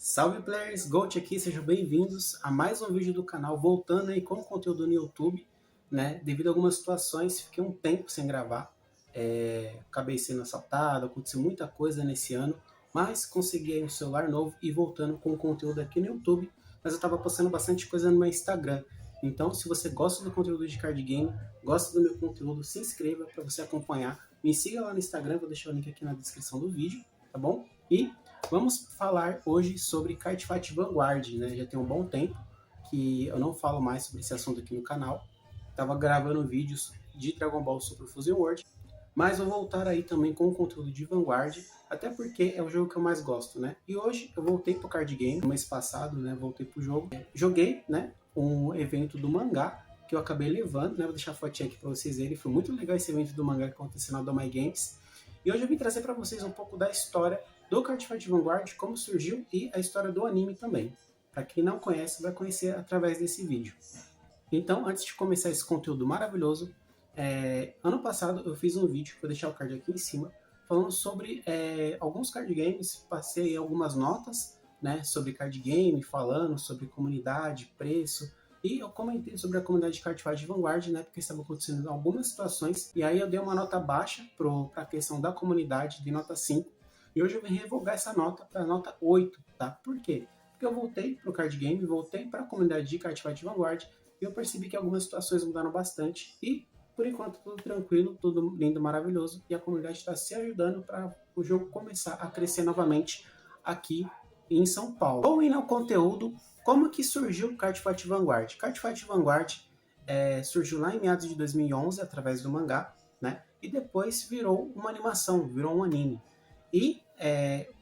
Salve players, Gold aqui, sejam bem-vindos a mais um vídeo do canal, voltando aí com conteúdo no YouTube, né? Devido a algumas situações, fiquei um tempo sem gravar, acabei sendo assaltado, aconteceu muita coisa nesse ano, mas consegui aí um celular novo e voltando com conteúdo aqui no YouTube, mas eu tava postando bastante coisa no meu Instagram. Então, se você gosta do conteúdo de card game, gosta do meu conteúdo, se inscreva para você acompanhar. Me siga lá no Instagram, vou deixar o link aqui na descrição do vídeo, tá bom? E vamos falar hoje sobre Cardfight Vanguard, né? Já tem um bom tempo que eu não falo mais sobre esse assunto aqui no canal. Tava gravando vídeos de Dragon Ball Super Fusion World, mas vou voltar aí também com o conteúdo de Vanguard, até porque é o jogo que eu mais gosto, né? E hoje eu voltei pro card game, no mês passado, né? Voltei pro jogo. Joguei, né? Um evento do mangá que eu acabei levando, né? Vou deixar a fotinha aqui para vocês verem. Foi muito legal esse evento do mangá que aconteceu na Domai Games. E hoje eu vim trazer para vocês um pouco da história do Cardfight Vanguard, como surgiu e a história do anime também. Para quem não conhece, vai conhecer através desse vídeo. Então, antes de começar esse conteúdo maravilhoso, ano passado eu fiz um vídeo, vou deixar o card aqui em cima, falando sobre alguns card games, passei algumas notas, né, sobre card game, falando sobre comunidade, preço, e eu comentei sobre a comunidade de Cardfight Vanguard, né, porque estavam acontecendo algumas situações, e aí eu dei uma nota baixa para a questão da comunidade, de nota 5, e hoje eu vim revogar essa nota para nota 8, tá? Por quê? Porque eu voltei para o card game, voltei para a comunidade de Cardfight Vanguard, e eu percebi que algumas situações mudaram bastante, e por enquanto tudo tranquilo, tudo lindo, maravilhoso, e a comunidade está se ajudando para o jogo começar a crescer novamente aqui em São Paulo. Ou indo ao conteúdo, como que surgiu o Cardfight Vanguard? Cardfight Vanguard surgiu lá em meados de 2011 através do mangá, né? E depois virou uma animação, virou um anime. E,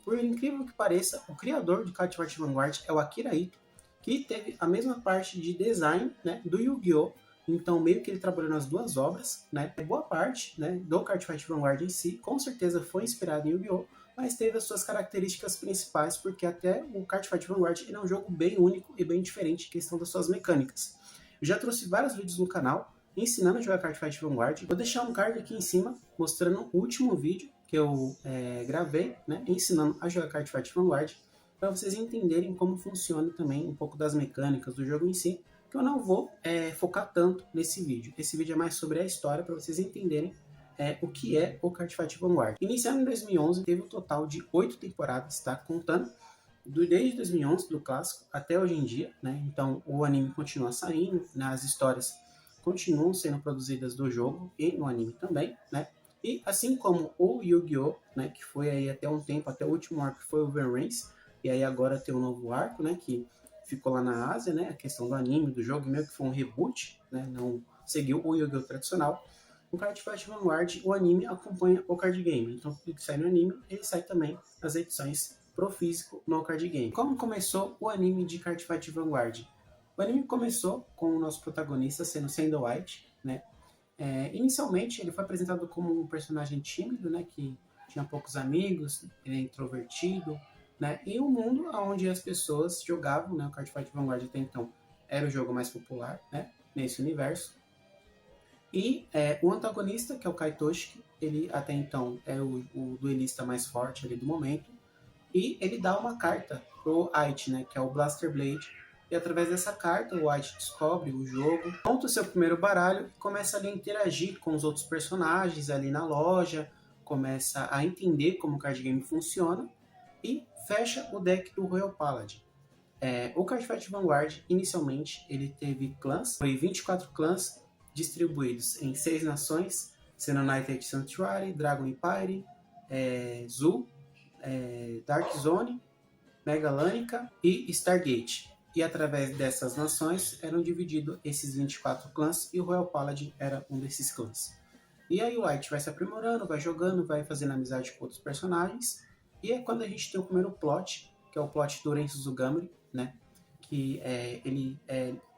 por incrível que pareça, o criador de Cardfight Vanguard é o Akira Ito, que teve a mesma parte de design, né, do Yu-Gi-Oh! Então, meio que ele trabalhou nas duas obras, né? Boa parte, né, do Cardfight Vanguard em si, com certeza foi inspirado em Yu-Gi-Oh! Mas teve as suas características principais, porque até o Cardfight Vanguard é um jogo bem único e bem diferente em questão das suas mecânicas. Eu já trouxe vários vídeos no canal ensinando a jogar Cardfight Vanguard. Vou deixar um card aqui em cima, mostrando o último vídeo que eu gravei, né, ensinando a jogar Cardfight Vanguard, para vocês entenderem como funciona também um pouco das mecânicas do jogo em si, que eu não vou focar tanto nesse vídeo. Esse vídeo é mais sobre a história, para vocês entenderem o que é o Cardfight Vanguard. Iniciando em 2011, teve um total de 8 temporadas, tá? Contando desde 2011, do clássico, até hoje em dia, né? Então, o anime continua saindo, né? As histórias continuam sendo produzidas do jogo e no anime também, né? E assim como o Yu-Gi-Oh!, né? Que foi aí até um tempo, até o último arco foi o Overrace, e aí agora tem um novo arco, né? Que ficou lá na Ásia, né? A questão do anime, do jogo, meio que foi um reboot, né? Não seguiu o Yu-Gi-Oh! Tradicional. No Cardfight Vanguard, o anime acompanha o card game. Então, tudo que sai no anime, ele sai também nas edições pro físico no card game. Como começou o anime de Cardfight Vanguard? O anime começou com o nosso protagonista sendo Sandal White, né? Inicialmente, ele foi apresentado como um personagem tímido, né? Que tinha poucos amigos, ele é introvertido, né? E um mundo onde as pessoas jogavam, né? O Cardfight Vanguard até então era o jogo mais popular, né? Nesse universo. E o antagonista, que é o Kaitoshi, ele até então é o duelista mais forte ali do momento, e ele dá uma carta pro White, né, que é o Blaster Blade, e através dessa carta o White descobre o jogo, monta o seu primeiro baralho e começa ali a interagir com os outros personagens ali na loja, começa a entender como o card game funciona, e fecha o deck do Royal Paladin. O Cardfight Vanguard, inicialmente, ele teve clãs, foi 24 clãs, distribuídos em 6 nações, sendo United Sanctuary, Dragon Empire, Zul, Dark Zone, Megalanica e Stargate. E através dessas nações eram divididos esses 24 clãs e o Royal Paladin era um desses clãs. E aí o White vai se aprimorando, vai jogando, vai fazendo amizade com outros personagens. E é quando a gente tem o primeiro plot, que é o plot do Ren Suzugamori, né? Que ele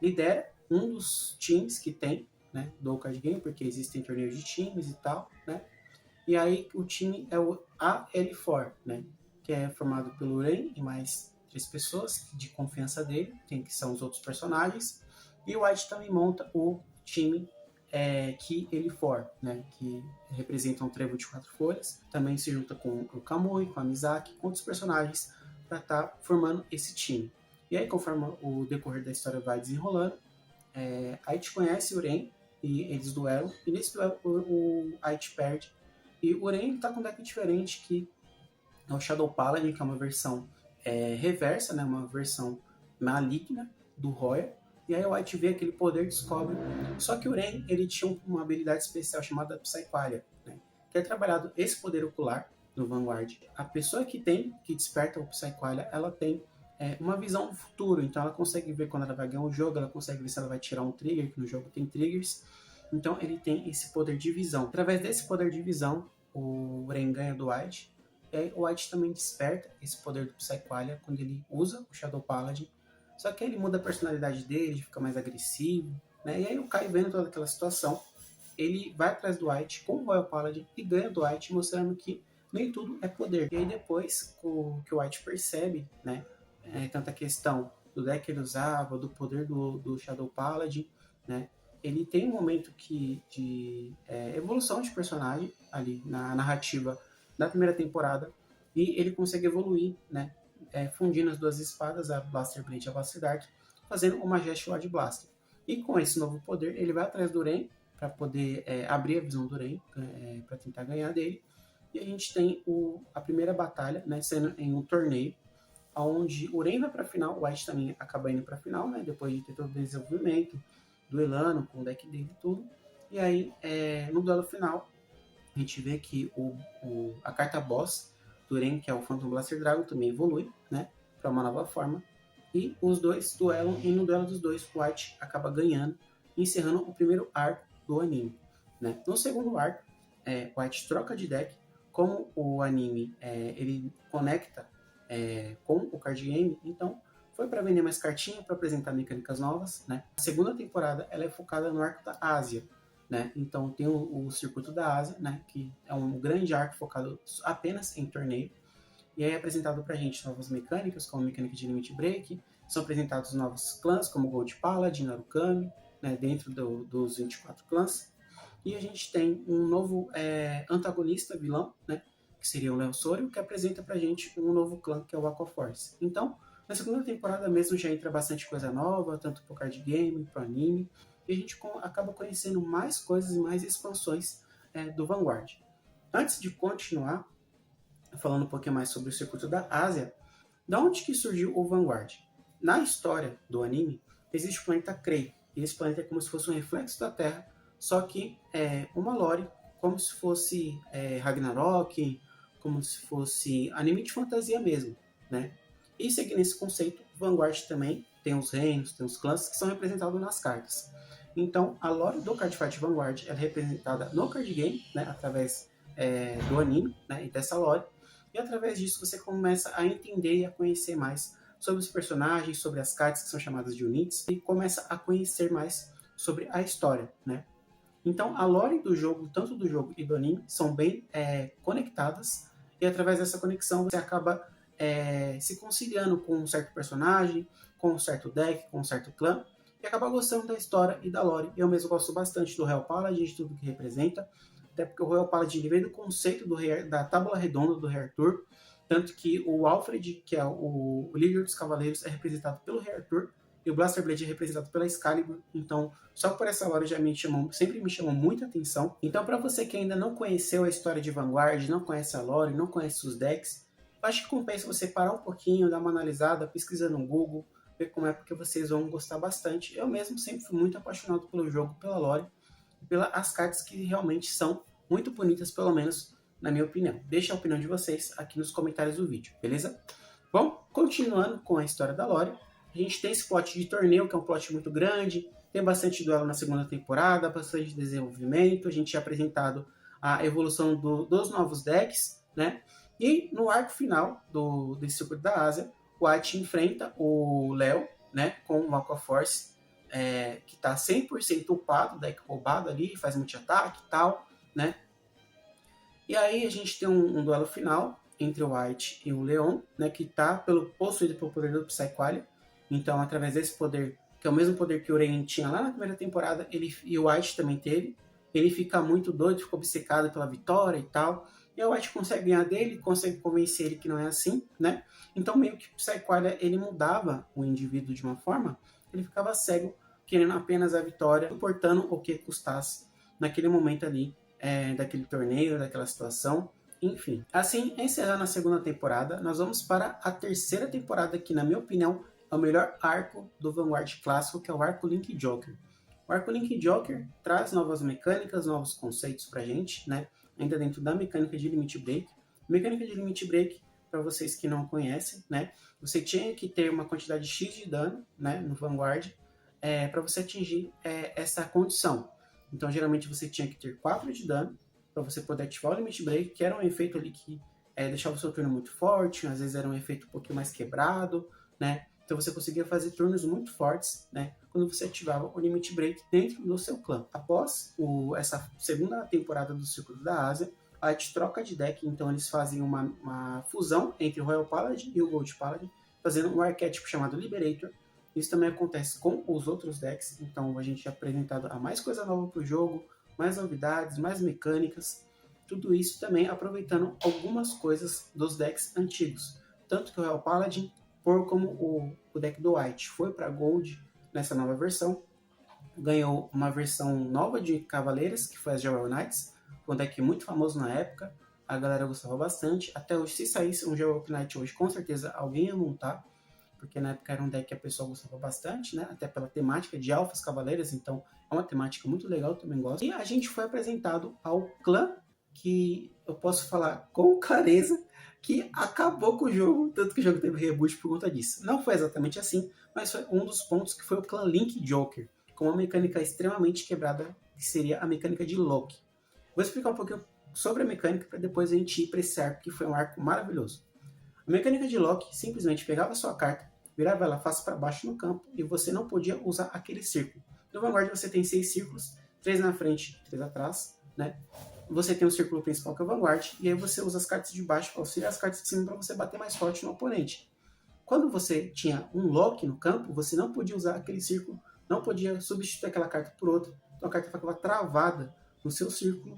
lidera um dos times que tem, né, do card game, porque existem torneios de times e tal, né? E aí o time é o AL4, né? Que é formado pelo Ren e mais 3 pessoas de confiança dele, que são os outros personagens. E o White também monta o time que ele for, né? Que representa um trevo de 4 folhas. Também se junta com o Kamui, com a Misaki, com outros personagens para estar formando esse time. E aí, conforme o decorrer da história vai desenrolando, a gente conhece o Ren e eles duelam, e nesse duelo o Ait perde. E o Ren está com um deck diferente, que é o Shadow Paladin, que é uma versão reversa, né, uma versão maligna do Roya. E aí o White vê aquele poder, descobre. Só que o Ren, ele tinha uma habilidade especial chamada Psyqualia, né, que é trabalhado esse poder ocular no Vanguard. A pessoa que desperta o Psyqualia, ela tem uma visão do futuro, então ela consegue ver quando ela vai ganhar um jogo, ela consegue ver se ela vai tirar um trigger, que no jogo tem triggers. Então ele tem esse poder de visão. Através desse poder de visão, o Ren ganha do White. E aí o White também desperta esse poder do Psyqualia quando ele usa o Shadow Paladin. Só que ele muda a personalidade dele, fica mais agressivo, né? E aí o Kai, vendo toda aquela situação, ele vai atrás do White com o Royal Paladin e ganha do White, mostrando que nem tudo é poder. E aí depois que o White percebe, né, tanta questão do deck que ele usava, do poder do Shadow Paladin, né, ele tem um momento de evolução de personagem ali na narrativa da primeira temporada, e ele consegue evoluir, né, fundindo as duas espadas, a Blaster Blade e a Blaster Dark, fazendo uma Majestic Lord Blaster. E com esse novo poder, ele vai atrás do Ren para poder abrir a visão do Ren, para tentar ganhar dele. E a gente tem a primeira batalha, né, sendo em um torneio, onde o Ren vai para a final, o White também acaba indo para a final, né, depois de ter todo o desenvolvimento, duelando com o deck dele e tudo. E aí, no duelo final, a gente vê que a carta boss do Ren, que é o Phantom Blaster Dragon, também evolui, né, para uma nova forma. E os dois duelam, e no duelo dos dois, o White acaba ganhando, encerrando o primeiro arco do anime, né. No segundo arco, o White troca de deck. Como o anime ele conecta com o card game, então foi para vender mais cartinha, para apresentar mecânicas novas, né. A segunda temporada ela é focada no arco da Ásia, né? Então tem o circuito da Ásia, né, que é um grande arco focado apenas em torneio, e aí é apresentado pra gente novas mecânicas, como mecânica de Limit Break, são apresentados novos clãs, como Gold Paladin, Narukami, né, dentro dos 24 clãs, e a gente tem um novo antagonista, vilão, né, que seria o Leosorio, que apresenta pra gente um novo clã, que é o Aquaforce. Então, na segunda temporada mesmo já entra bastante coisa nova, tanto pro card game, pro anime, e a gente acaba conhecendo mais coisas e mais expansões do Vanguard. Antes de continuar, falando um pouquinho mais sobre o circuito da Ásia, da onde que surgiu o Vanguard? Na história do anime, existe o planeta Krei, e esse planeta é como se fosse um reflexo da Terra, só que uma lore, como se fosse Ragnarok, como se fosse anime de fantasia mesmo, né? E seguindo esse conceito, o Vanguard também tem os reinos, tem os clãs que são representados nas cartas. Então, a lore do Cardfight Vanguard é representada no card game, né, através do anime, né, e dessa lore. E através disso você começa a entender e a conhecer mais sobre os personagens, sobre as cartas que são chamadas de units, e começa a conhecer mais sobre a história, né? Então, a lore do jogo, tanto do jogo e do anime, são bem conectadas, e através dessa conexão você acaba se conciliando com um certo personagem, com um certo deck, com um certo clã, e acaba gostando da história e da lore. Eu mesmo gosto bastante do Royal Paladin, de tudo que representa, até porque o Royal Paladin vem do conceito da tábua redonda do Rei Arthur, tanto que o Alfred, que é o líder dos cavaleiros, é representado pelo Rei Arthur, e o Blaster Blade é representado pela Excalibur. Então, só por essa lore já sempre me chamou muita atenção. Então, para você que ainda não conheceu a história de Vanguard, não conhece a lore, não conhece os decks, acho que compensa você parar um pouquinho, dar uma analisada, pesquisa no Google, ver como é, porque vocês vão gostar bastante. Eu mesmo sempre fui muito apaixonado pelo jogo, pela lore, e pelas cartas que realmente são muito bonitas, pelo menos na minha opinião. Deixa a opinião de vocês aqui nos comentários do vídeo, beleza? Bom, continuando com a história da lore, a gente tem esse plot de torneio, que é um plot muito grande, tem bastante duelo na segunda temporada, bastante desenvolvimento, a gente é apresentado a evolução dos novos decks, né? E no arco final desse circuito da Ásia, o White enfrenta o Léo, né, com o Aquaforce, que está 100% upado, deck roubado ali, faz multi-ataque e tal, né? E aí a gente tem um duelo final entre o White e o Leon, né, que está possuído pelo poder do Psyqualia. Então, através desse poder, que é o mesmo poder que o Ren tinha lá na primeira temporada, e o White também teve, ele fica muito doido, fica obcecado pela vitória e tal, E a White consegue ganhar dele, consegue convencer ele que não é assim, né? Então meio que o Psyqualia, ele mudava o indivíduo de uma forma, ele ficava cego, querendo apenas a vitória, importando o que custasse naquele momento ali, daquele torneio, daquela situação, enfim. Assim, encerrando a segunda temporada, nós vamos para a terceira temporada, que na minha opinião é o melhor arco do Vanguard clássico, que é o arco Link Joker. O arco Link Joker traz novas mecânicas, novos conceitos pra gente, né? Ainda dentro da mecânica de Limit Break. Mecânica de Limit Break, para vocês que não conhecem, né? Você tinha que ter uma quantidade X de dano, né, no Vanguard, para você atingir essa condição. Então, geralmente, você tinha que ter 4 de dano para você poder ativar o Limit Break, que era um efeito ali que deixava o seu turno muito forte, às vezes era um efeito um pouquinho mais quebrado, né? Então você conseguia fazer turnos muito fortes, né? Quando você ativava o Limit Break dentro do seu clã. Após essa segunda temporada do Círculo da Ásia, a gente troca de deck, então eles fazem uma fusão entre o Royal Paladin e o Gold Paladin, fazendo um arquétipo chamado Liberator. Isso também acontece com os outros decks, então a gente é apresentado a mais coisa nova para o jogo, mais novidades, mais mecânicas, tudo isso também aproveitando algumas coisas dos decks antigos. Tanto que o Royal Paladin, como o deck do White foi para Gold nessa nova versão, ganhou uma versão nova de Cavaleiras, que foi as Jewel Knights, um deck muito famoso na época, a galera gostava bastante. Até hoje, se saísse um Jewel Knight hoje, com certeza alguém ia montar, porque na época era um deck que a pessoa gostava bastante, né? Até pela temática de Alphas Cavaleiras, então é uma temática muito legal, eu também gosto. E a gente foi apresentado ao clã, que eu posso falar com clareza que acabou com o jogo, tanto que o jogo teve reboot por conta disso. Não foi exatamente assim, mas foi um dos pontos que foi o clã Link Joker, com uma mecânica extremamente quebrada, que seria a mecânica de Loki. Vou explicar um pouquinho sobre a mecânica para depois a gente ir para esse arco, que foi um arco maravilhoso. A mecânica de Loki simplesmente pegava a sua carta, virava ela face para baixo no campo e você não podia usar aquele círculo. No Vanguard você tem 6 círculos, 3 na frente, 3 atrás, né? Você tem o círculo principal que é o Vanguard, e aí você usa as cartas de baixo para auxiliar as cartas de cima para você bater mais forte no oponente. Quando você tinha um Loki no campo, você não podia usar aquele círculo, não podia substituir aquela carta por outra, então a carta ficava travada no seu círculo,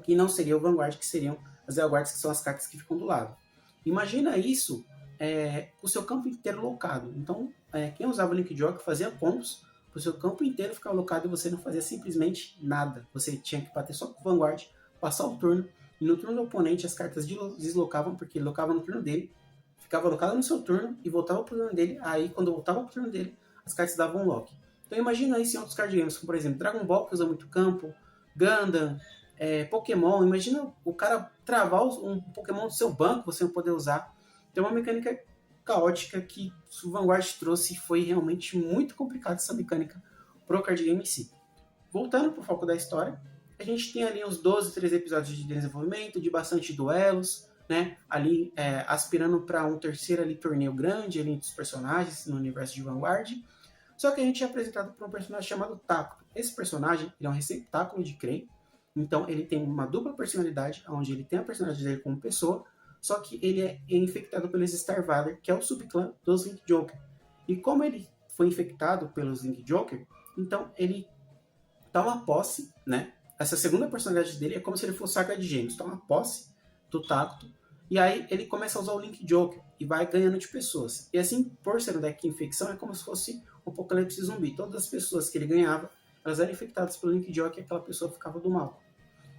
que não seria o Vanguard, que seriam as Elguards, que são as cartas que ficam do lado. Imagina isso com o seu campo inteiro locado. Então, quem usava o Link Joker fazia combos, o seu campo inteiro ficava locado e você não fazia simplesmente nada. Você tinha que bater só com o Vanguard, passar o turno, e no turno do oponente as cartas deslocavam, porque ele locava no turno dele, ficava locado no seu turno e voltava pro turno dele. Aí, quando voltava pro turno dele, as cartas davam um lock. Então, imagina isso em outros card games, como por exemplo Dragon Ball, que usa muito campo, Gundam, Pokémon. Imagina o cara travar um Pokémon do seu banco, você não poder usar. Então, é uma mecânica caótica que o Vanguard trouxe, foi realmente muito complicado essa mecânica pro card game em si. Voltando pro foco da história, a gente tem ali uns 12, 13 episódios de desenvolvimento, de bastante duelos, né? Ali aspirando para um terceiro ali, torneio grande ali dos personagens no universo de Vanguard. Só que a gente é apresentado por um personagem chamado Taco. Esse personagem ele é um receptáculo de Krei, então ele tem uma dupla personalidade, onde ele tem a personalidade dele como pessoa, só que ele é infectado pelos Starvader, que é o subclã dos Link Joker. E como ele foi infectado pelos Link Joker, então ele toma posse, né? Essa segunda personalidade dele é como se ele fosse Saga de Gêmeos, toma posse do Tacto, e aí ele começa a usar o Link Joker e vai ganhando de pessoas. E assim, por ser um deck de infecção, é como se fosse um apocalipse zumbi. Todas as pessoas que ele ganhava, elas eram infectadas pelo Link Joker e aquela pessoa ficava do mal.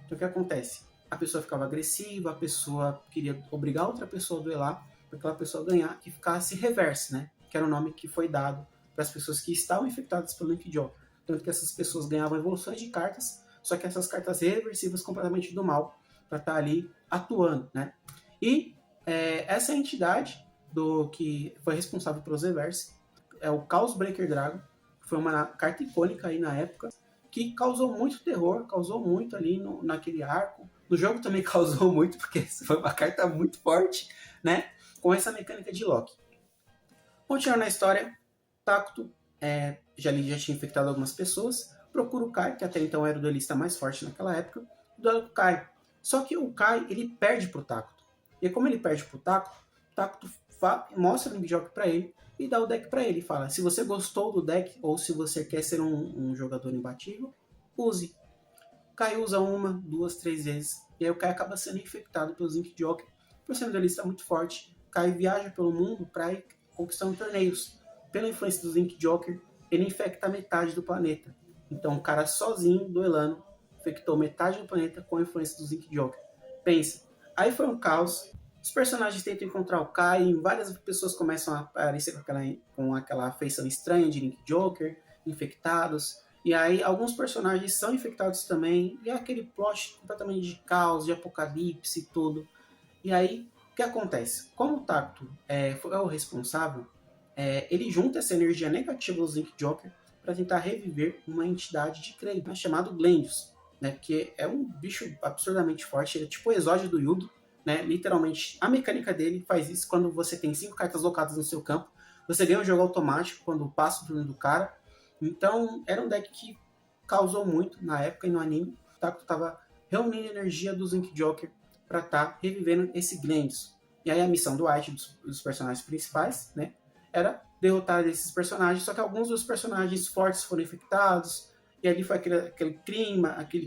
Então o que acontece? A pessoa ficava agressiva, a pessoa queria obrigar outra pessoa a duelar, para aquela pessoa ganhar e ficasse reverse, né? Que era o nome que foi dado para as pessoas que estavam infectadas pelo Link Joker. Tanto que essas pessoas ganhavam evoluções de cartas, só que essas cartas reversivas completamente do mal, para estar ali atuando, né? E essa entidade que foi responsável pelos reverse é o Chaos Breaker Dragon, que foi uma carta icônica aí na época, que causou muito terror, causou muito ali naquele arco. No jogo também causou muito, porque foi uma carta muito forte, né? Com essa mecânica de Loki. Continuando a história, Tacto já tinha infectado algumas pessoas, procura o Kai, que até então era o duelista mais forte naquela época, e duela com o Kai. Só que o Kai, ele perde pro Tacto. E como ele perde pro Tacto, Tacto mostra o Link Joker pra ele e dá o deck pra ele. Fala, se você gostou do deck, ou se você quer ser um jogador imbatível, use. Kai usa uma, duas, três vezes, e aí o Kai acaba sendo infectado pelo Zinc Joker. Por ser um duelista muito forte, Kai viaja pelo mundo para ir conquistando torneios. Pela influência do Zinc Joker, ele infecta metade do planeta. Então o cara sozinho, duelando, infectou metade do planeta com a influência do Zinc Joker. Pensa, aí foi um caos. Os personagens tentam encontrar o Kai, e várias pessoas começam a aparecer com aquela feição estranha de Link Joker, infectados. E aí alguns personagens são infectados também, e é aquele plot completamente de caos, de apocalipse e tudo. E aí, o que acontece? Como o Tacto é o responsável, ele junta essa energia negativa do Zinc Joker para tentar reviver uma entidade de Krei, né, chamado Glendius, né, que é um bicho absurdamente forte, ele é tipo o exódio do Yugi, né, literalmente a mecânica dele faz isso quando você tem 5 cartas locadas no seu campo, você ganha um jogo automático quando passa o turno do cara. Então era um deck que causou muito na época e no anime. O Tacto estava reunindo a energia do Zinc Joker para estar revivendo esse Glendius. E aí a missão do White, dos personagens principais, né, era derrotar esses personagens, só que alguns dos personagens fortes foram infectados, e ali foi aquele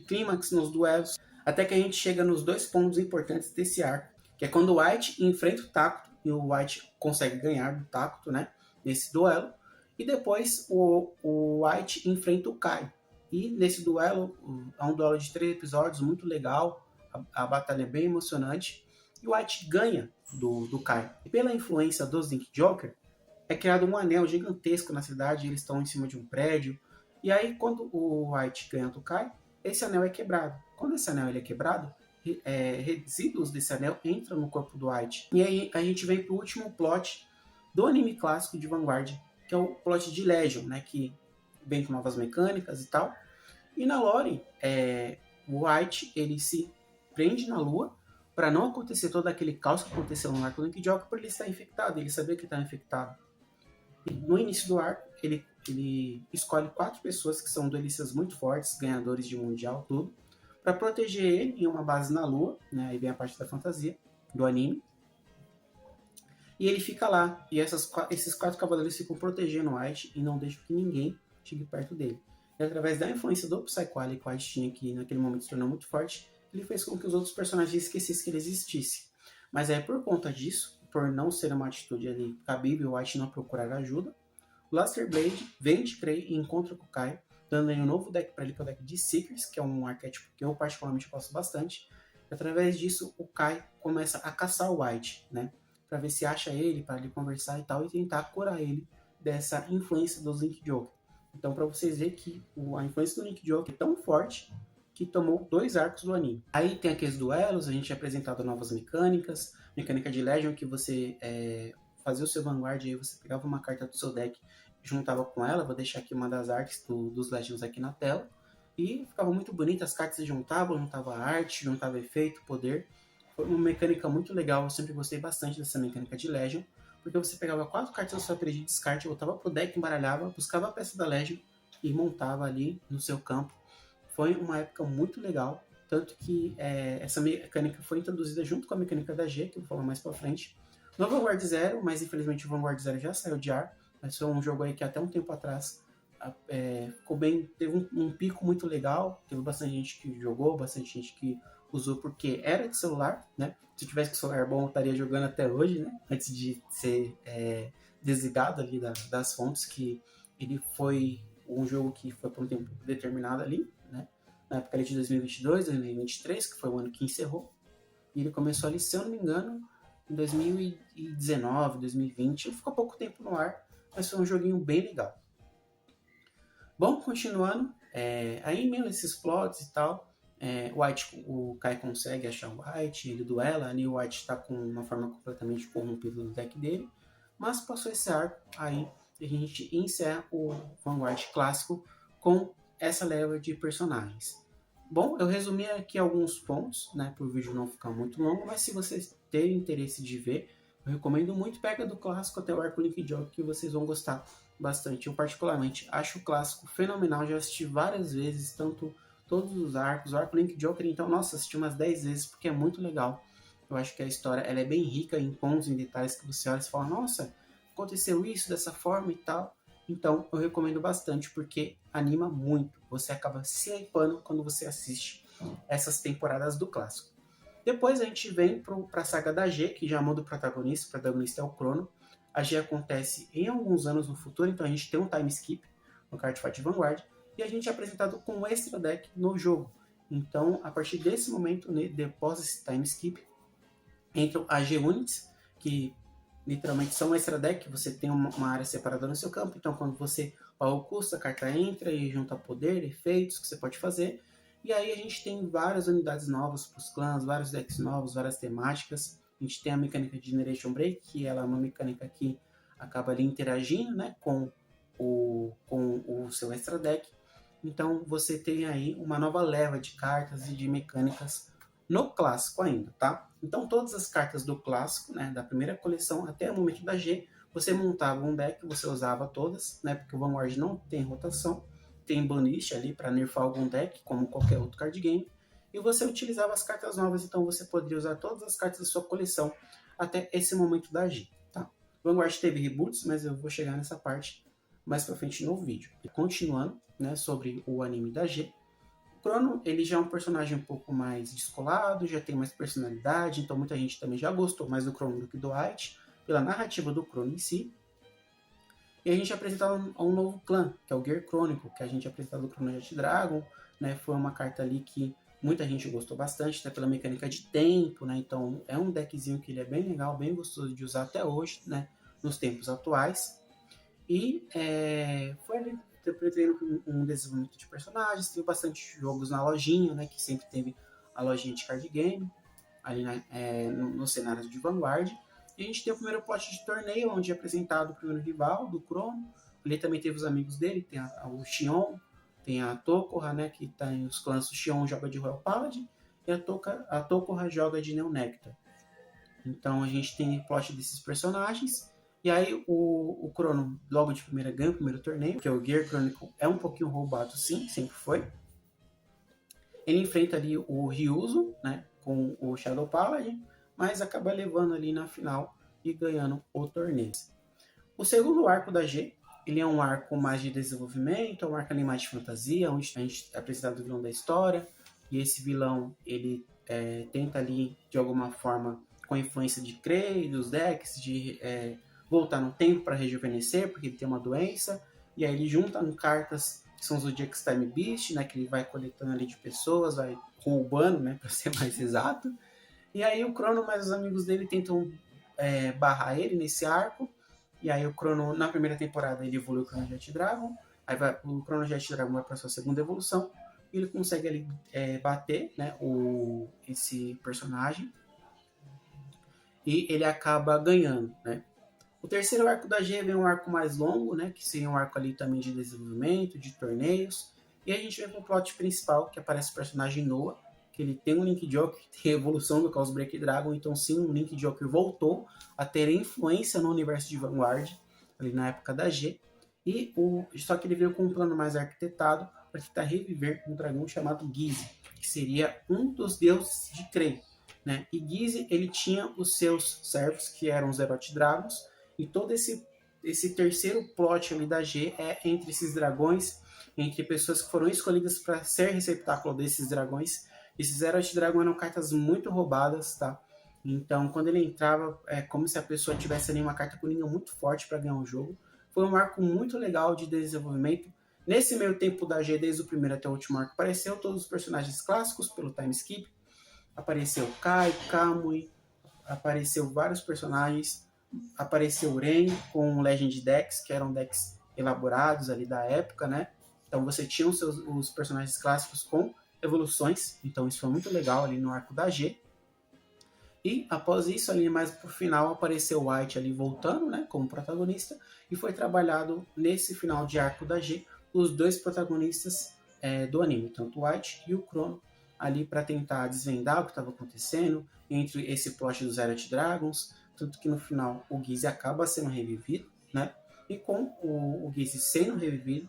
clímax nos duelos, até que a gente chega nos 2 pontos importantes desse arco, que é quando o White enfrenta o Tacto, e o White consegue ganhar do Tacto, né, nesse duelo, e depois o White enfrenta o Kai. E nesse duelo, é um duelo de 3 episódios, muito legal, a batalha é bem emocionante, e o White ganha do Kai. E pela influência do Zinc Joker, é criado um anel gigantesco na cidade, eles estão em cima de um prédio, e aí quando o White ganha do Kai, esse anel é quebrado. Quando esse anel é quebrado, resíduos desse anel entram no corpo do White. E aí a gente vem pro último plot do anime clássico de Vanguard, que é o plot de Legion, né, que vem com novas mecânicas e tal. E na lore, o White ele se prende na lua para não acontecer todo aquele caos que aconteceu no arco do Link Joker, por ele estar infectado, ele sabia que estava infectado. E no início do arco, ele escolhe 4 pessoas que são duelistas muito fortes, ganhadores de mundial, tudo, para proteger ele em uma base na lua, né, aí vem a parte da fantasia do anime. E ele fica lá, e esses 4 cavaleiros ficam protegendo o White e não deixam que ninguém chegue perto dele. E através da influência do Psycho-Ali que o White tinha, que naquele momento se tornou muito forte, ele fez com que os outros personagens esquecessem que ele existisse. Mas é por conta disso, por não ser uma atitude ali cabível, o White não procurar ajuda, o Luster Blade vem de Krei e encontra com o Kai, dando aí um novo deck para ele, que é o deck de Seekers, que é um arquétipo que eu particularmente gosto bastante. E através disso, o Kai começa a caçar o White, né? Para ver se acha ele, para ele conversar e tal, e tentar curar ele dessa influência do Zinc Joker. Então, para vocês verem que a influência do Zinc Joker é tão forte que tomou 2 arcos do anime. Aí tem aqueles duelos, a gente é apresentado novas mecânicas, mecânica de Legion, que você fazia o seu Vanguard, aí você pegava uma carta do seu deck e juntava com ela. Vou deixar aqui uma das artes dos Legends aqui na tela. E ficava muito bonita, as cartas se juntavam, juntava arte, juntava efeito, poder. Foi uma mecânica muito legal, eu sempre gostei bastante dessa mecânica de Legion, porque você pegava 4 cartas da sua parede de descarte, voltava pro deck, embaralhava, buscava a peça da Legion e montava ali no seu campo. Foi uma época muito legal, tanto que essa mecânica foi introduzida junto com a mecânica da G, que eu vou falar mais pra frente, no Vanguard Zero, mas infelizmente o Vanguard Zero já saiu de ar, mas foi um jogo aí que até um tempo atrás ficou bem, teve um pico muito legal, teve bastante gente que jogou, bastante gente que usou porque era de celular, né? Se eu tivesse com celular bom, eu estaria jogando até hoje, né? Antes de ser desligado ali das fontes, que ele foi um jogo que foi por um tempo determinado ali, né? Na época de 2022, 2023, que foi o ano que encerrou. E ele começou ali, se eu não me engano, em 2019, 2020. Ele ficou pouco tempo no ar, mas foi um joguinho bem legal. Bom, continuando, aí mesmo esses plots e tal, o Kai consegue achar o White, ele duela, ali o White está com uma forma completamente corrompida do deck dele, mas passou esse arco, aí a gente encerra o Vanguard clássico com essa leva de personagens. Bom, eu resumi aqui alguns pontos, né, para o vídeo não ficar muito longo, mas se vocês terem interesse de ver, eu recomendo muito, pega do clássico até o arco Link Joker, que vocês vão gostar bastante. Eu particularmente acho o clássico fenomenal, já assisti várias vezes, tanto todos os arcos, o arco Link Joker, então, nossa, assisti umas 10 vezes, porque é muito legal. Eu acho que a história ela é bem rica em pontos, em detalhes que você olha e fala, nossa, aconteceu isso dessa forma e tal. Então, eu recomendo bastante, porque anima muito. Você acaba se hypando quando você assiste. essas temporadas do clássico. Depois a gente vem para a saga da G, que já muda o protagonista é o Crono. A G acontece em alguns anos no futuro, então a gente tem um time skip no Cardfight Vanguard, e a gente é apresentado com um extra deck no jogo. Então, a partir desse momento, depois desse time skip, entram as G-Units, que literalmente são extra deck, você tem uma área separada no seu campo, então quando você paga o custo, a carta entra e junta poder, efeitos que você pode fazer, e aí a gente tem várias unidades novas para os clãs, vários decks novos, várias temáticas. A gente tem a mecânica de Generation Break, que ela é uma mecânica que acaba ali interagindo, né, com o seu extra deck. Então você tem aí uma nova leva de cartas e de mecânicas no clássico ainda, tá? Então todas as cartas do clássico, né, da primeira coleção até o momento da G, você montava um deck, você usava todas, né, porque o Vanguard não tem rotação, tem banish ali para nerfar algum deck, como qualquer outro card game, e você utilizava as cartas novas, então você poderia usar todas as cartas da sua coleção até esse momento da G, tá? O Vanguard teve reboots, mas eu vou chegar nessa parte mais pra frente no vídeo. E continuando, né, sobre o anime da G, o Crono, ele já é um personagem um pouco mais descolado, já tem mais personalidade, então muita gente também já gostou mais do Crono do que do White, pela narrativa do Crono em si. E a gente é apresentado um novo clã, que é o Gear Chronicle, que a gente é apresentado no Chronojet Dragon, né, foi uma carta ali que muita gente gostou bastante, até pela mecânica de tempo, né, então é um deckzinho que ele é bem legal, bem gostoso de usar até hoje, né, nos tempos atuais. E foi ali interpretando um desenvolvimento de personagens, teve bastante jogos na lojinha, né, que sempre teve a lojinha de card game, ali no cenário de Vanguard. E a gente tem o primeiro plot de torneio, onde é apresentado o primeiro rival do Crono. Ali também teve os amigos dele, tem o Xion, tem a Tokoha, né, que tá em os clãs. O Xion joga de Royal Paladin e a Tokoha joga de Neo Nectar. Então a gente tem o plot desses personagens. E aí o Crono, logo de primeira, ganha o primeiro torneio, que é o Gear Chronicle, é um pouquinho roubado sim, sempre foi. Ele enfrenta ali o Ryuzo, né, com o Shadow Paladin, mas acaba levando ali na final e ganhando o torneio. O segundo arco da G, ele é um arco mais de desenvolvimento, é um arco ali mais de fantasia, onde a gente é apresentado o vilão da história, e esse vilão, ele tenta ali, de alguma forma, com a influência de Krei, dos decks, de voltar no tempo para rejuvenescer, porque ele tem uma doença, e aí ele junta cartas que são os Zodiac Time Beast, né, que ele vai coletando ali de pessoas, vai roubando, né, para ser mais exato. E aí o Crono mais os amigos dele tentam barrar ele nesse arco. E aí o Crono, na primeira temporada, ele evolui o Chronojet Dragon. Aí o Chronojet Dragon vai para sua segunda evolução. E ele consegue ali bater, né, esse personagem. E ele acaba ganhando, né. O terceiro arco da G vem um arco mais longo, né, que seria um arco ali também de desenvolvimento, de torneios. E a gente vem com o plot principal, que aparece o personagem Noah, que ele tem um Link Joker, tem a evolução do Chaos Break Dragon, então sim, o Link Joker voltou a ter influência no universo de Vanguard, ali na época da G, só que ele veio com um plano mais arquitetado para tentar reviver um dragão chamado Gize, que seria um dos deuses de Krei, né? E Gize, ele tinha os seus servos, que eram os Zeroth Dragons, e todo esse terceiro plot ali da G é entre esses dragões, entre pessoas que foram escolhidas para ser receptáculo desses dragões. Esses Zeroth Dragon eram cartas muito roubadas, tá? Então, quando ele entrava, é como se a pessoa tivesse ali uma carta coringa muito forte para ganhar o jogo. Foi um arco muito legal de desenvolvimento. Nesse meio tempo da G, desde o primeiro até o último arco, apareceu todos os personagens clássicos pelo time skip. Apareceu Kai, Kamui, apareceu vários personagens. Apareceu o Ren com Legend Decks, que eram decks elaborados ali da época, né? Então você tinha os personagens clássicos com evoluções, então isso foi muito legal ali no arco da G. E após isso, ali mais pro final, apareceu o White ali voltando, né, como protagonista, e foi trabalhado nesse final de arco da G os dois protagonistas do anime, tanto o White e o Crono, ali para tentar desvendar o que estava acontecendo entre esse plot dos Zeroth Dragons, tanto que no final o Gize acaba sendo revivido, né? E com o Gize sendo revivido,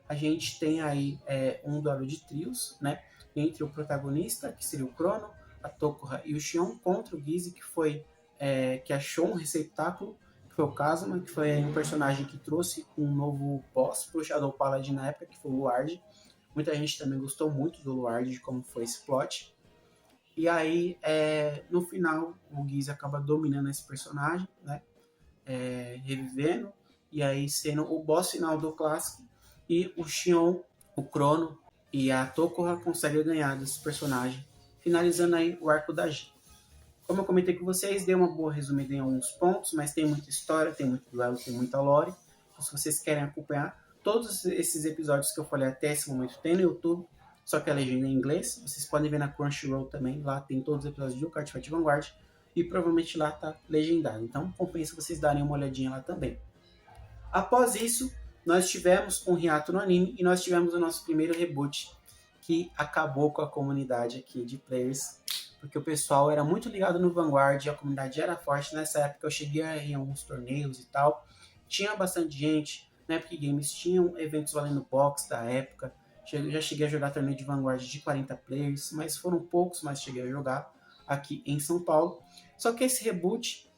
a gente tem aí um duelo de trios, né? Entre o protagonista, que seria o Crono, a Tokoha e o Xion, contra o Gize, que achou um receptáculo, que foi o Kazuma, que foi um personagem que trouxe um novo boss pro Shadow Paladin na época, que foi o Ward. Muita gente também gostou muito do Luard, de como foi esse plot. E aí, no final, o Guise acaba dominando esse personagem, né? Revivendo, e aí sendo o boss final do clássico. E o Xion, o Crono e a Tokoha conseguem ganhar desse personagem, finalizando aí o arco da G. Como eu comentei com vocês, dei uma boa resumida em alguns pontos, mas tem muita história, tem muito duelo, tem muita lore. Então, se vocês querem acompanhar, todos esses episódios que eu falei até esse momento tem no YouTube, só que a legenda é em inglês. Vocês podem ver na Crunchyroll também, lá tem todos os episódios do Card Fight Vanguard, e provavelmente lá tá legendado. Então compensa vocês darem uma olhadinha lá também. Após isso, nós tivemos um hiato no anime e nós tivemos o nosso primeiro reboot, que acabou com a comunidade aqui de players, porque o pessoal era muito ligado no Vanguard, a comunidade era forte. Nessa época eu cheguei em alguns torneios e tal, tinha bastante gente, na Epic Games tinham eventos valendo box da época, já cheguei a jogar torneio de Vanguard de 40 players, mas foram poucos, mas cheguei a jogar aqui em São Paulo. Só que esse reboot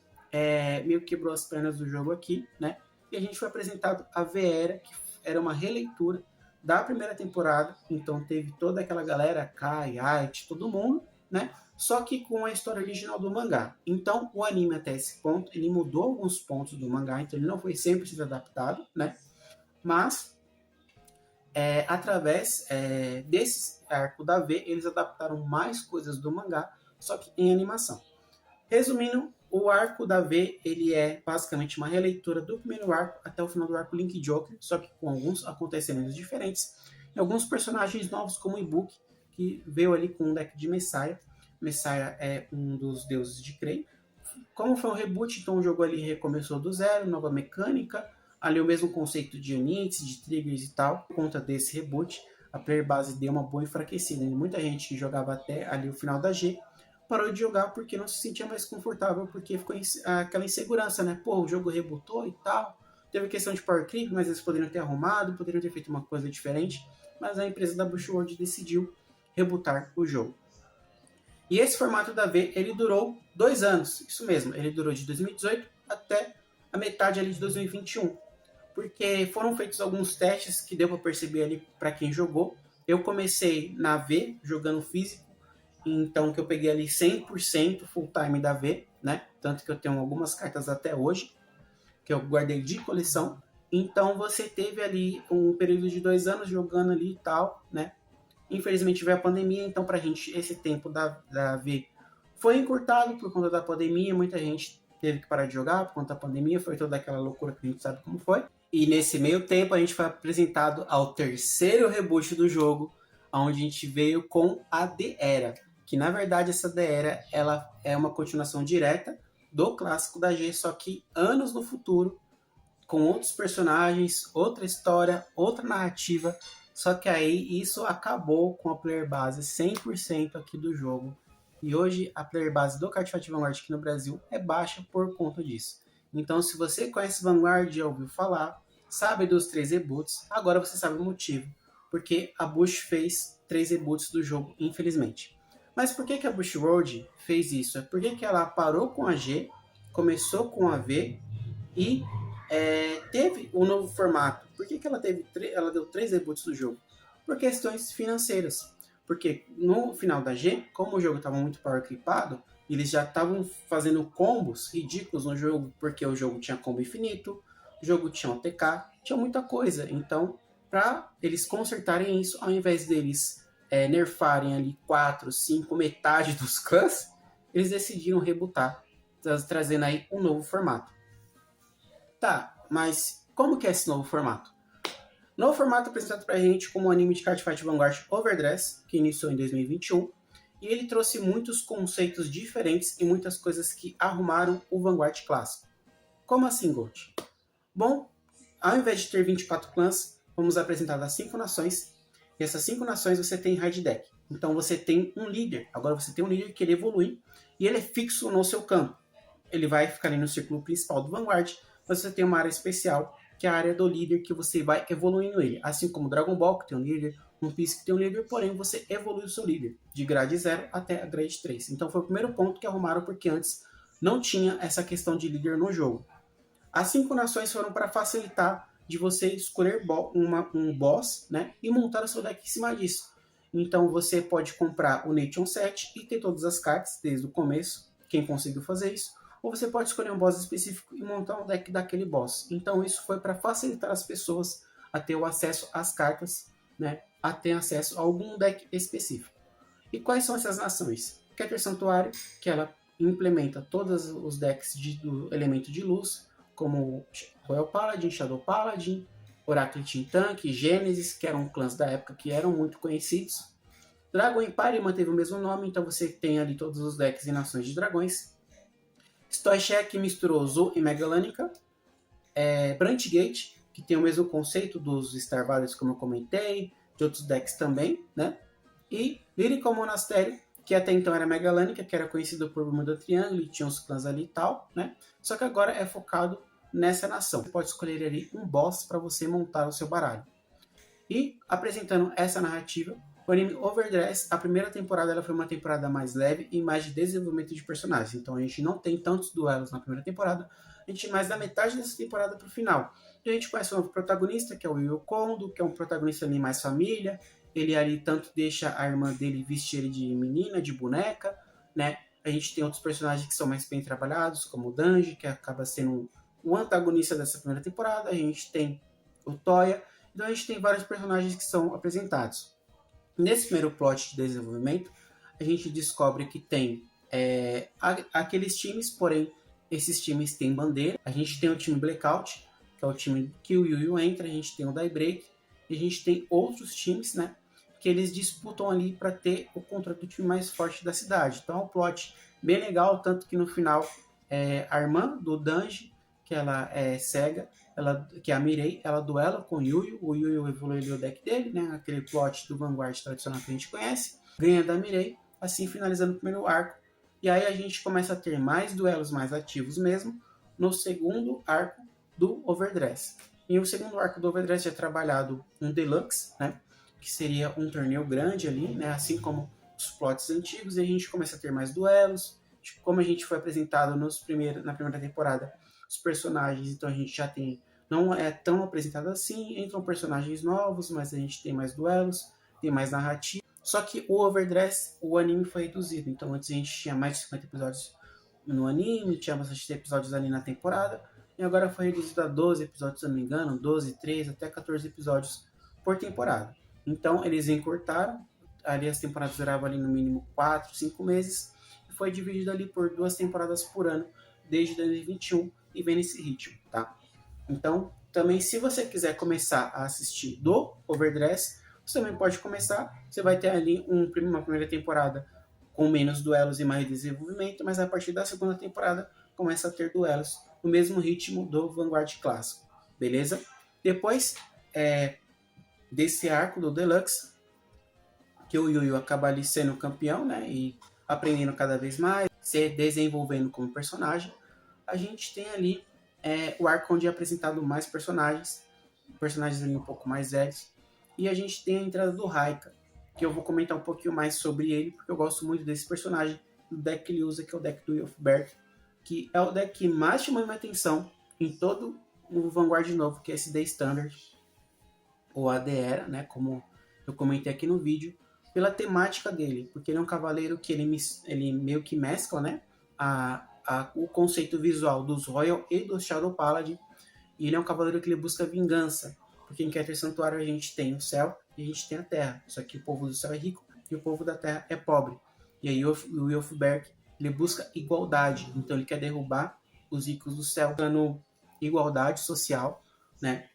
meio quebrou as pernas do jogo aqui, né? E a gente foi apresentado a Veera, que era uma releitura da primeira temporada, então teve toda aquela galera, Kai, Aichi, todo mundo, né? Só que com a história original do mangá. Então, o anime até esse ponto, ele mudou alguns pontos do mangá, então ele não foi 100% adaptado, né? Mas, através desse arco da V, eles adaptaram mais coisas do mangá, só que em animação. Resumindo, o arco da V, ele é basicamente uma releitura do primeiro arco até o final do arco Link Joker, só que com alguns acontecimentos diferentes e alguns personagens novos como o Ibuki, que veio ali com um deck de Messiah. Messiah é um dos deuses de Krei. Como foi um reboot, então o jogo ali recomeçou do zero, nova mecânica, ali o mesmo conceito de units, de triggers e tal. Por conta desse reboot, a player base deu uma boa enfraquecida. Muita gente que jogava até ali o final da G parou de jogar porque não se sentia mais confortável, porque ficou aquela insegurança, né? Pô, o jogo rebootou e tal. Teve questão de power creep, mas eles poderiam ter arrumado, poderiam ter feito uma coisa diferente. Mas a empresa da Bushworld decidiu rebootar o jogo. E esse formato da V, ele durou 2 anos. Isso mesmo, ele durou de 2018 até a metade ali de 2021. Porque foram feitos alguns testes que deu para perceber ali para quem jogou. Eu comecei na V, jogando físico, então que eu peguei ali 100% full time da V, né? Tanto que eu tenho algumas cartas até hoje, que eu guardei de coleção. Então você teve ali um período de 2 anos jogando ali e tal, né? Infelizmente veio a pandemia, então pra gente esse tempo da V foi encurtado por conta da pandemia. Muita gente teve que parar de jogar por conta da pandemia, foi toda aquela loucura que a gente sabe como foi. E nesse meio tempo a gente foi apresentado ao terceiro reboot do jogo, onde a gente veio com a The Era, que na verdade essa The Era, ela é uma continuação direta do clássico da G, só que anos no futuro, com outros personagens, outra história, outra narrativa. Só que aí isso acabou com a player base 100% aqui do jogo. E hoje a player base do Card Fight Vanguard aqui no Brasil é baixa por conta disso. Então, se você conhece Vanguard, já ouviu falar, sabe dos 3 reboots, agora você sabe o motivo. Porque a Bush fez 3 reboots do jogo, infelizmente. Mas por que a Bushworld fez isso? É porque ela parou com a G, começou com a V e teve um novo formato. Por que ela deu 3 reboots do jogo? Por questões financeiras. Porque no final da G, como o jogo estava muito power clipado, eles já estavam fazendo combos ridículos no jogo, porque o jogo tinha combo infinito, o jogo tinha OTK, tinha muita coisa. Então, para eles consertarem isso, ao invés deles nerfarem ali 4, 5, metade dos clãs, eles decidiram rebootar, trazendo aí um novo formato. Tá, mas como que é esse novo formato? Novo formato apresentado pra gente como o anime de Card Fight Vanguard Overdress, que iniciou em 2021, e ele trouxe muitos conceitos diferentes e muitas coisas que arrumaram o Vanguard clássico. Como assim, Gold? Bom, ao invés de ter 24 clãs, vamos apresentar as 5 nações, e essas 5 nações você tem raid deck. Então você tem um líder, agora você tem um líder que ele evolui, e ele é fixo no seu campo. Ele vai ficar ali no círculo principal do Vanguard, mas você tem uma área especial, que é a área do líder, que você vai evoluindo ele. Assim como Dragon Ball, que tem um líder, One Piece, que tem um líder, porém você evolui o seu líder, de grade 0 até a grade 3. Então foi o primeiro ponto que arrumaram, porque antes não tinha essa questão de líder no jogo. As 5 nações foram para facilitar de você escolher um boss, né, e montar o seu deck em cima disso. Então você pode comprar o Nation Set e ter todas as cartas desde o começo, quem conseguiu fazer isso, ou você pode escolher um boss específico e montar um deck daquele boss. Então isso foi para facilitar as pessoas a ter o acesso às cartas, né, a ter acesso a algum deck específico. E quais são essas nações? Keter Santuário, que ela implementa todos os decks do elemento de luz, como Royal Paladin, Shadow Paladin, Oracle Team Tank, Gênesis, que eram clãs da época que eram muito conhecidos. Dragon Empire manteve o mesmo nome, então você tem ali todos os decks e nações de dragões. Stoichek, que misturou Zoo e Megalanica. Branch Gate, que tem o mesmo conceito dos Star Valleys, como eu comentei, de outros decks também, né? E Lyrical Monastery, que até então era Megalanica, que era conhecido por Bermuda Triângulo, e tinha uns clãs ali e tal, né? Só que agora é focado nessa nação. Você pode escolher ali um boss para você montar o seu baralho. E apresentando essa narrativa, o anime Overdress, a primeira temporada ela foi uma temporada mais leve e mais de desenvolvimento de personagens. Então a gente não tem tantos duelos na primeira temporada, a gente tem mais da metade dessa temporada para o final. E a gente conhece um novo protagonista, que é o Yu Kondo, que é um protagonista ali mais família. Ele ali tanto deixa a irmã dele vestir ele de menina, de boneca, né? A gente tem outros personagens que são mais bem trabalhados, como o Danji, que acaba sendo o antagonista dessa primeira temporada. A gente tem o Toya. Então a gente tem vários personagens que são apresentados. Nesse primeiro plot de desenvolvimento, a gente descobre que tem aqueles times, porém esses times têm bandeira. A gente tem o time Blackout, que é o time que o Yu entra, a gente tem o Daybreak, e a gente tem outros times, né, que eles disputam ali para ter o controle do time mais forte da cidade. Então é um plot bem legal, tanto que no final a irmã do Danji, que ela é cega, que é a Mirei, ela duela com o Yuyu. O Yuyu evoluiu o deck dele, né? Aquele plot do Vanguard tradicional que a gente conhece. Ganha da Mirei, assim finalizando o primeiro arco. E aí a gente começa a ter mais duelos mais ativos mesmo no segundo arco do Overdress. E o segundo arco do Overdress é trabalhado um Deluxe, né? Que seria um torneio grande ali, né? Assim como os plots antigos. E a gente começa a ter mais duelos. Como a gente foi apresentado na primeira temporada, os personagens, então a gente já tem, não é tão apresentado assim, entram personagens novos, mas a gente tem mais duelos, tem mais narrativa. Só que o Overdress, o anime foi reduzido, então antes a gente tinha mais de 50 episódios no anime, tinha bastante episódios ali na temporada, e agora foi reduzido a 12 episódios, se não me engano, 12, 13, até 14 episódios por temporada. Então eles encurtaram, ali as temporadas duravam ali no mínimo 4, 5 meses, e foi dividido ali por 2 temporadas por ano, desde 2021, e vem nesse ritmo, tá? Então, também se você quiser começar a assistir do Overdress, você também pode começar. Você vai ter ali uma primeira temporada com menos duelos e mais desenvolvimento, mas a partir da segunda temporada começa a ter duelos no mesmo ritmo do Vanguard clássico, beleza? Depois desse arco do Deluxe, que o Yuyu acaba ali sendo campeão, né? E aprendendo cada vez mais, se desenvolvendo como personagem, a gente tem ali o arco onde é apresentado mais personagens ali um pouco mais velhos, e a gente tem a entrada do Raika, que eu vou comentar um pouquinho mais sobre ele, porque eu gosto muito desse personagem, do deck que ele usa, que é o deck do Yofberg, que é o deck que mais chama minha atenção em todo o Vanguard novo, que é esse The Standard, ou AD Era, né, como eu comentei aqui no vídeo, pela temática dele, porque ele é um cavaleiro que ele meio que mescla, né, o conceito visual dos Royal e dos Shadow Paladin, e ele é um cavaleiro que ele busca vingança, porque em Keter Santuário a gente tem o céu e a gente tem a terra, só que o povo do céu é rico e o povo da terra é pobre. E aí o Yofberg, ele busca igualdade, então ele quer derrubar os ricos do céu, dando igualdade social, né,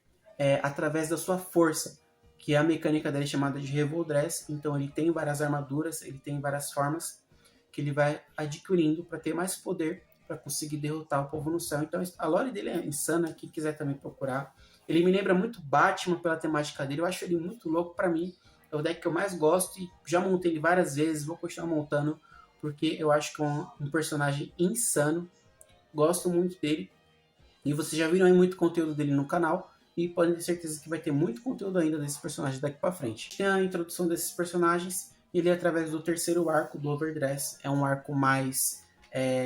através da sua força, que é a mecânica dele chamada de Revoldress. Então ele tem várias armaduras, ele tem várias formas que ele vai adquirindo para ter mais poder, para conseguir derrotar o povo no céu. Então a lore dele é insana, quem quiser também procurar. Ele me lembra muito Batman pela temática dele, eu acho ele muito louco. Para mim é o deck que eu mais gosto e já montei ele várias vezes, vou continuar montando, porque eu acho que é um personagem insano, gosto muito dele. E vocês já viram aí muito conteúdo dele no canal, e podem ter certeza que vai ter muito conteúdo ainda desse personagem daqui para frente. Tem a introdução desses personagens, ele é através do terceiro arco do Overdress, é um arco mais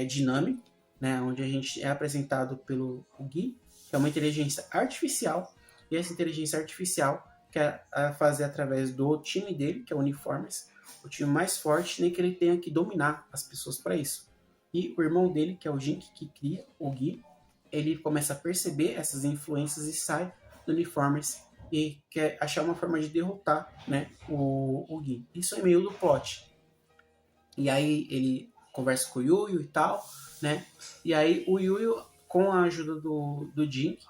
dinâmico, né, onde a gente é apresentado pelo Gui, que é uma inteligência artificial, e essa inteligência artificial quer fazer através do time dele, que é o Uniformes, o time mais forte, nem que ele tenha que dominar as pessoas para isso. E o irmão dele, que é o Jink, que cria o Gui, ele começa a perceber essas influências e sai do Uniformes e quer achar uma forma de derrotar, né, o Gui. Isso é meio do plot. E aí ele conversa com o Yuyu e tal, né? E aí o Yuyu, com a ajuda do Jink,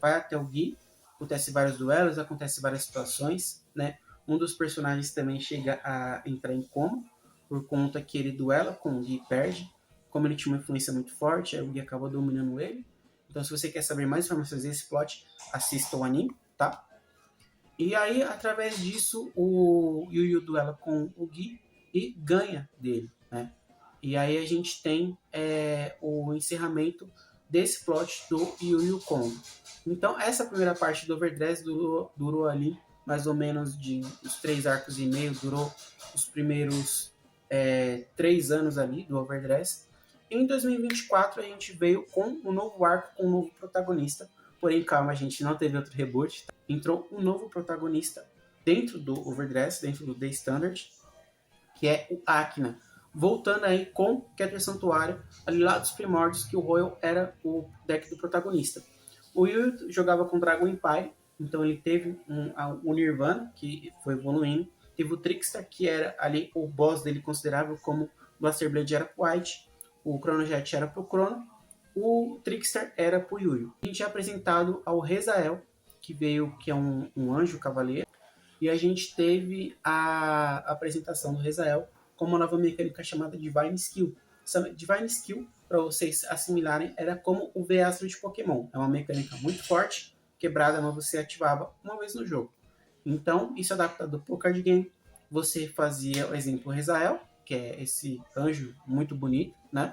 vai até o Gui, acontece vários duelos, acontece várias situações, né? Um dos personagens também chega a entrar em coma, por conta que ele duela com o Gui e perde. Como ele tinha uma influência muito forte, aí o Gui acaba dominando ele. Então, se você quer saber mais informações desse plot, assista o anime, tá? E aí, através disso, o Yuyu duela com o Gui e ganha dele, né? E aí a gente tem o encerramento desse plot do Yu Yu Kong. Então, essa primeira parte do Overdress durou ali mais ou menos de os 3 arcos e meio, durou os primeiros 3 anos ali do Overdress. Em 2024 a gente veio com um novo arco, com um novo protagonista. Porém, calma, a gente não teve outro reboot. Tá? Entrou um novo protagonista dentro do Overdress, dentro do The Standard, que é o Akina. Voltando aí com Keter Santuário, ali lá dos primórdios, que o Royal era o deck do protagonista. O Yu jogava com Dragon Empire, então ele teve o Nirvana, que foi evoluindo. Teve o Trickster, que era ali o boss dele considerável, como o Blaster Blade era pro White, o Chrono Jet era pro Chrono, o Trickster era pro Yuyu. A gente é apresentado ao Rezael, que veio, que é um anjo cavaleiro, e a gente teve a apresentação do Rezael com uma nova mecânica chamada Divine Skill. Essa Divine Skill, para vocês assimilarem, era como o V-Astro de Pokémon. É uma mecânica muito forte, quebrada, mas você ativava uma vez no jogo. Então, isso é adaptado para o card game. Você fazia, por exemplo, o Rezael, que é esse anjo muito bonito, né?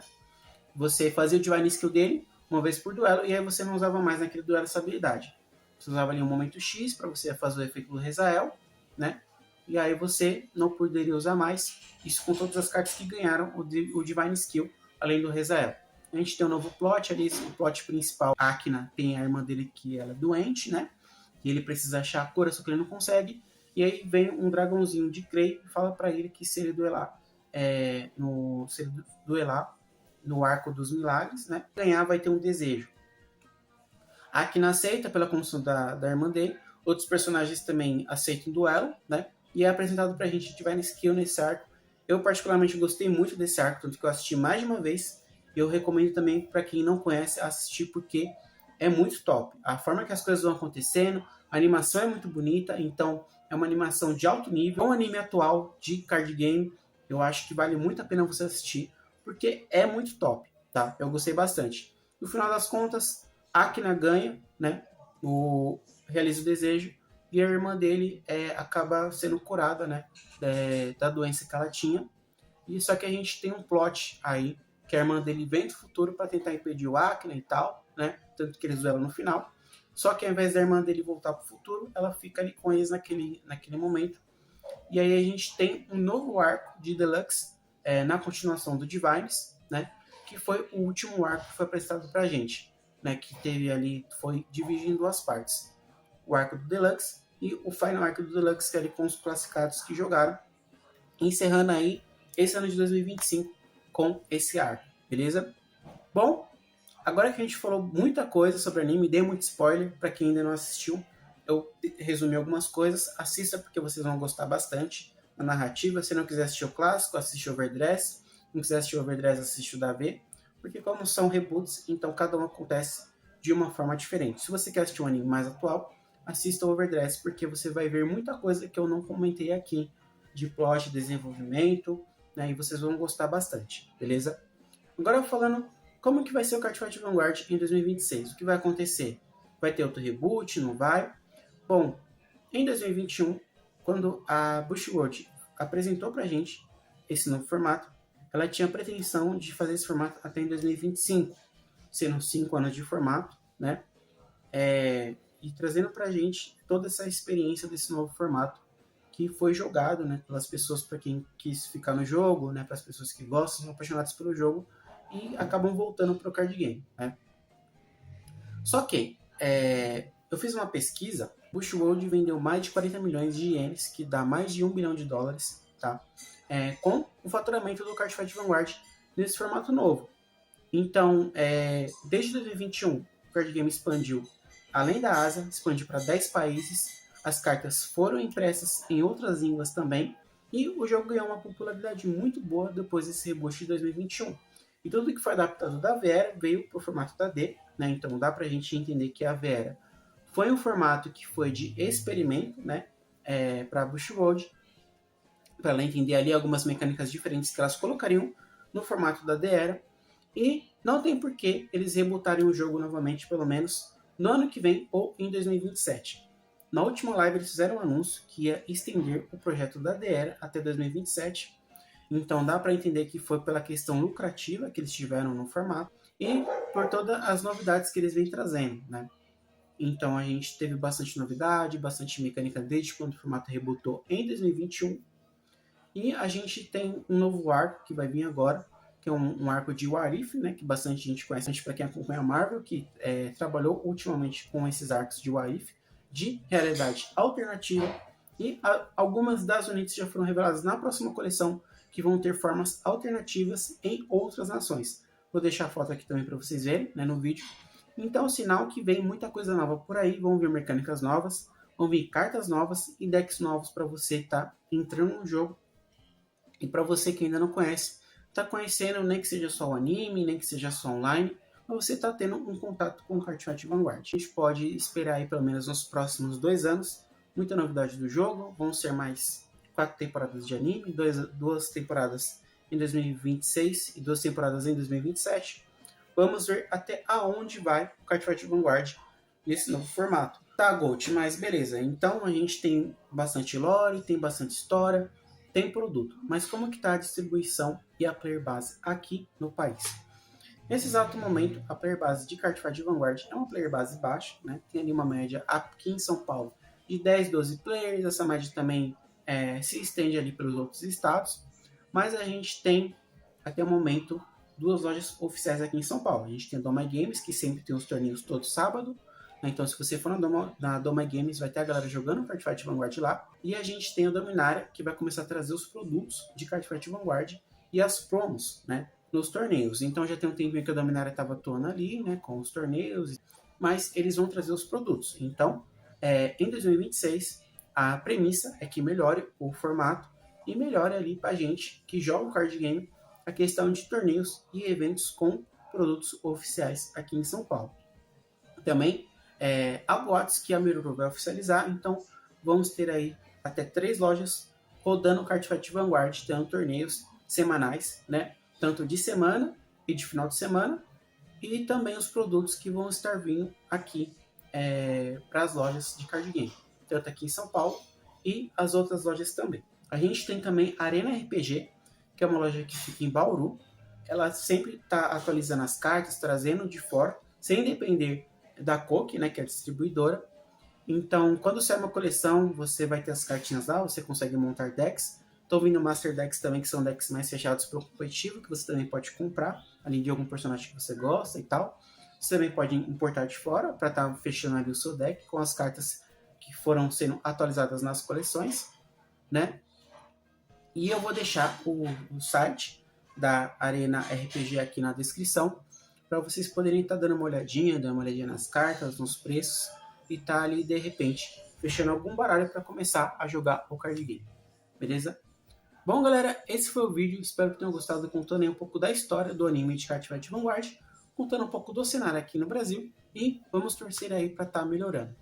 Você fazia o Divine Skill dele uma vez por duelo, e aí você não usava mais naquele duelo essa habilidade. Você usava ali um momento X para você fazer o efeito do Rezael, né? E aí você não poderia usar mais. Isso com todas as cartas que ganharam o Divine Skill, além do Rezael. A gente tem um novo plot ali, o plot principal. A Akina tem a irmã dele que ela é doente, né? E ele precisa achar a cura, só que ele não consegue. E aí vem um dragãozinho de Crei e fala para ele que se ele duelar no Arco dos Milagres, né? Ganhar vai ter um desejo. A Akina aceita pela construção da irmã dele. Outros personagens também aceitam o duelo, né? E é apresentado pra gente Divine Skill nesse arco. Eu particularmente gostei muito desse arco, tanto que eu assisti mais de uma vez. E eu recomendo também para quem não conhece assistir, porque é muito top. A forma que as coisas vão acontecendo, a animação é muito bonita, então é uma animação de alto nível. É um anime atual de card game, eu acho que vale muito a pena você assistir, porque é muito top, tá? Eu gostei bastante. No final das contas, Akina ganha, né? Realiza o desejo, e a irmã dele acaba sendo curada, né? Da doença que ela tinha. E só que a gente tem um plot aí, que a irmã dele vem do futuro para tentar impedir o Akina e tal, né? Tanto que eles duelam no final. Só que ao invés da irmã dele voltar pro futuro, ela fica ali com eles naquele momento. E aí a gente tem um novo arco de Deluxe na continuação do Divines, né? Que foi o último arco que foi apresentado pra gente, né? Que teve ali, foi dividido em 2 partes. O arco do Deluxe e o final arco do Deluxe, que é ali com os classificados que jogaram. Encerrando aí esse ano de 2025 com esse arco, beleza? Bom, agora que a gente falou muita coisa sobre anime, dei muito spoiler para quem ainda não assistiu. Eu resumi algumas coisas, assista porque vocês vão gostar bastante da narrativa. Se não quiser assistir o clássico, assiste o Overdress. Se não quiser assistir o Overdress, assiste o da V. Porque como são reboots, então cada um acontece de uma forma diferente. Se você quer assistir um anime mais atual, assista o Overdress, porque você vai ver muita coisa que eu não comentei aqui, de plot, desenvolvimento, né, e vocês vão gostar bastante, beleza? Agora falando como que vai ser o Cardfight Vanguard em 2026, o que vai acontecer? Vai ter outro reboot, não vai? Bom, em 2021, quando a Bushworld apresentou pra gente esse novo formato, ela tinha a pretensão de fazer esse formato até em 2025, sendo 5 anos de formato, né? E trazendo pra gente toda essa experiência desse novo formato que foi jogado, né, pelas pessoas, para quem quis ficar no jogo, né, para as pessoas que gostam, são apaixonadas pelo jogo e acabam voltando para o card game, né? Só que Eu fiz uma pesquisa, Bushworld vendeu mais de 40 milhões de ienes, que dá mais de 1 bilhão de dólares, tá? Com o faturamento do Cardfight Vanguard nesse formato novo. Então, desde 2021, o Card Game expandiu, além da Ásia, expandiu para 10 países, as cartas foram impressas em outras línguas também, e o jogo ganhou uma popularidade muito boa depois desse reboot de 2021. E tudo que foi adaptado da Vera veio para o formato da D, né? Então dá para a gente entender que a Vera foi um formato que foi de experimento, né? Para Bushworld, para ela entender ali algumas mecânicas diferentes que elas colocariam no formato da Dera. E não tem por que eles rebutarem o jogo novamente, pelo menos no ano que vem ou em 2027. Na última live eles fizeram um anúncio que ia estender o projeto da Dera até 2027. Então dá para entender que foi pela questão lucrativa que eles tiveram no formato e por todas as novidades que eles vêm trazendo, né? Então a gente teve bastante novidade, bastante mecânica desde quando o formato rebutou em 2021. E a gente tem um novo arco que vai vir agora, que é um arco de What If, né, que bastante gente conhece, para quem acompanha a Marvel, que trabalhou ultimamente com esses arcos de What If, de realidade alternativa. E algumas das unidades já foram reveladas na próxima coleção, que vão ter formas alternativas em outras nações. Vou deixar a foto aqui também para vocês verem, né, no vídeo. Então, sinal que vem muita coisa nova por aí, vão vir mecânicas novas, vão vir cartas novas e decks novos para você estar entrando no jogo. E para você que ainda não conhece, tá conhecendo, nem que seja só o anime, nem que seja só online, mas você tá tendo um contato com o Cardfight Vanguard. A gente pode esperar aí pelo menos nos próximos 2 anos muita novidade do jogo. Vão ser mais 4 temporadas de anime, 2 temporadas em 2026 e 2 temporadas em 2027. Vamos ver até aonde vai o Cardfight Vanguard nesse novo formato. Tá, Gold, mas beleza. Então a gente tem bastante lore, tem bastante história, tem produto. Mas como que tá a distribuição e a player base aqui no país? Nesse exato momento, a player base de Cardfight Vanguard é uma player base baixa, né? Tem ali uma média aqui em São Paulo de 10, 12 players. Essa média também se estende ali pelos outros estados. Mas a gente tem, até o momento, 2 lojas oficiais aqui em São Paulo. A gente tem a Doma Games, que sempre tem os torneios todo sábado. Então, se você for na Doma Games, vai ter a galera jogando Cardfight Vanguard lá. E a gente tem a Dominária, que vai começar a trazer os produtos de Cardfight Vanguard e as promos, né, nos torneios. Então, já tem um tempinho que a Dominária estava atuando ali, né, com os torneios, mas eles vão trazer os produtos. Então, em 2026, a premissa é que melhore o formato e melhore ali para a gente que joga o card game a questão de torneios e eventos com produtos oficiais aqui em São Paulo. Também há boatos que a Miruru vai oficializar, então vamos ter aí até 3 lojas rodando o Cardfight Vanguard, tendo torneios semanais, né? Tanto de semana e de final de semana, e também os produtos que vão estar vindo aqui para as lojas de card game, tanto aqui em São Paulo e as outras lojas também. A gente tem também a Arena RPG, que é uma loja que fica em Bauru. Ela sempre está atualizando as cartas, trazendo de fora, sem depender da Coke, né, que é a distribuidora. Então, quando sai uma coleção, você vai ter as cartinhas lá, você consegue montar decks. Estou vindo Master Decks também, que são decks mais fechados para o competitivo, que você também pode comprar, além de algum personagem que você gosta e tal. Você também pode importar de fora, para estar fechando ali o seu deck, com as cartas que foram sendo atualizadas nas coleções, né? E eu vou deixar o site da Arena RPG aqui na descrição, para vocês poderem estar dando uma olhadinha nas cartas, nos preços, e tá ali, de repente, fechando algum baralho para começar a jogar o card game. Beleza? Bom, galera, esse foi o vídeo. Espero que tenham gostado, contando aí um pouco da história do anime de Cardfight Vanguard, contando um pouco do cenário aqui no Brasil, e vamos torcer aí para estar melhorando.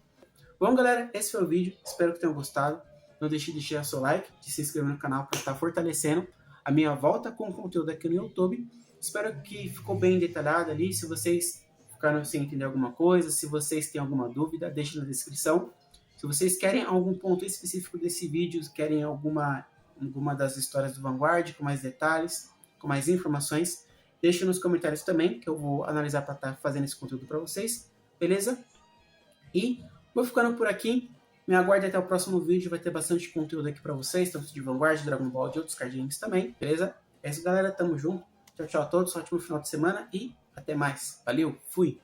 Bom, galera, esse foi o vídeo. Espero que tenham gostado. Não deixe de deixar seu like, de se inscrever no canal para estar fortalecendo a minha volta com o conteúdo aqui no YouTube. Espero que ficou bem detalhado ali. Se vocês ficaram sem entender alguma coisa, se vocês têm alguma dúvida, deixe na descrição. Se vocês querem algum ponto específico desse vídeo, querem alguma das histórias do Vanguard, com mais detalhes, com mais informações, deixe nos comentários também, que eu vou analisar para estar fazendo esse conteúdo para vocês. Beleza? E vou ficando por aqui. Me aguarde até o próximo vídeo, vai ter bastante conteúdo aqui para vocês, tanto de Vanguard, Dragon Ball e outros card games também, beleza? É isso, galera, tamo junto. Tchau, tchau a todos, um ótimo final de semana e até mais. Valeu, fui!